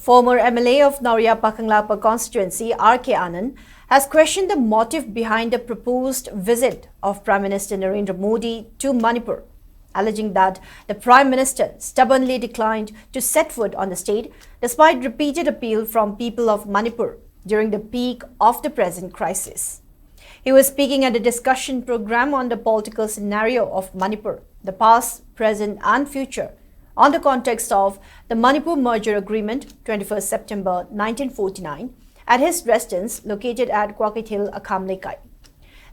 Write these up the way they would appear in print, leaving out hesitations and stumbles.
Former MLA of Nauriya Pakanglapa constituency, R.K. Anand, has questioned the motive behind the proposed visit of Prime Minister Narendra Modi to Manipur, alleging that the Prime Minister stubbornly declined to set foot on the state despite repeated appeal from people of Manipur during the peak of the present crisis. He was speaking at a discussion program on the political scenario of Manipur, the past, present and future, on the context of the Manipur Merger Agreement 21 September 1949 at his residence located at Kwakit Hill, Akhamlekai.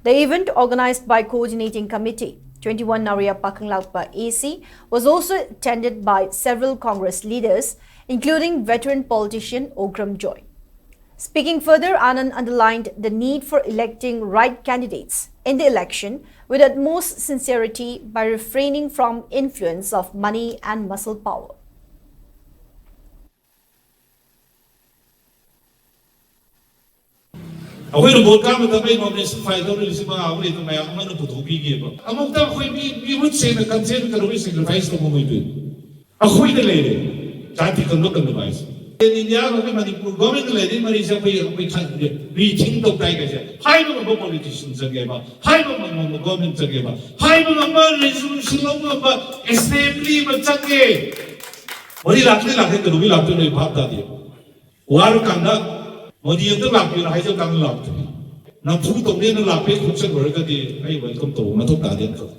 The event, organized by Coordinating Committee 21 Nauriya Pakanglapa AC, was also attended by several Congress leaders, including veteran politician Okram Joy. Speaking further, Anand underlined the need for electing right candidates in the election with utmost sincerity by refraining from influence of money and muscle power. India Manipur government lady Malaysia we reaching to high politicians again, high government again, high resolution of assembly but Chake. What is actually like to be like to the Pata? War Kanda, Modi of the Lapi, I don't love to me. Now, two to be in the Lapi, which are very good. I welcome to Matota.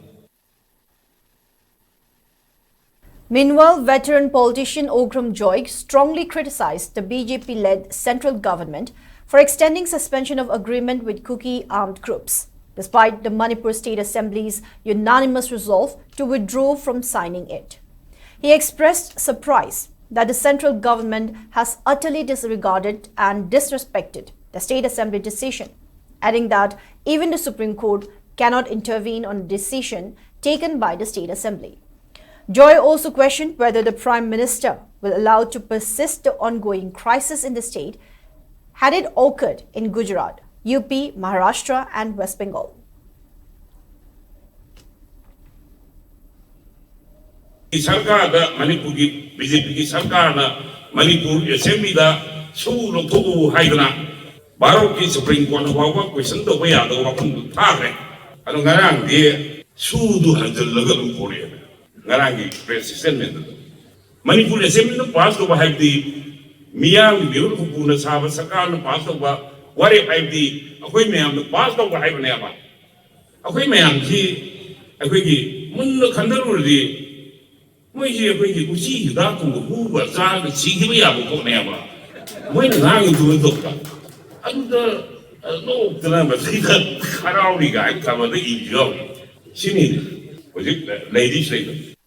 Meanwhile, veteran politician Okram Joy strongly criticized the BJP-led central government for extending suspension of agreement with Kuki armed groups, despite the Manipur State Assembly's unanimous resolve to withdraw from signing it. He expressed surprise that the central government has utterly disregarded and disrespected the State Assembly decision, adding that even the Supreme Court cannot intervene on a decision taken by the State Assembly. Joy also questioned whether the Prime Minister will allow to persist the ongoing crisis in the state had it occurred in Gujarat, UP, Maharashtra and West Bengal. Sarkar Manipur BJP Sarkar Manipur Assembly su loktobu haidana Bharat ki Supreme Court wa question to ba ya do wa khung thare anu ngarang de su du hadal laga lu kore Garangi president Manipur Assembly passed over have the Mia Bill Puna Sava Sakan passed over what if I the Aquimium passed over Ivaneva. Aquimium, he Aquigi Munda Kandarudi Moji Aquigi Uchi, Daku, who was Zag, Sigivia, Coneva. When I do a doctor, and no, the number Karawi guy covered the job. She needed was it ladies later.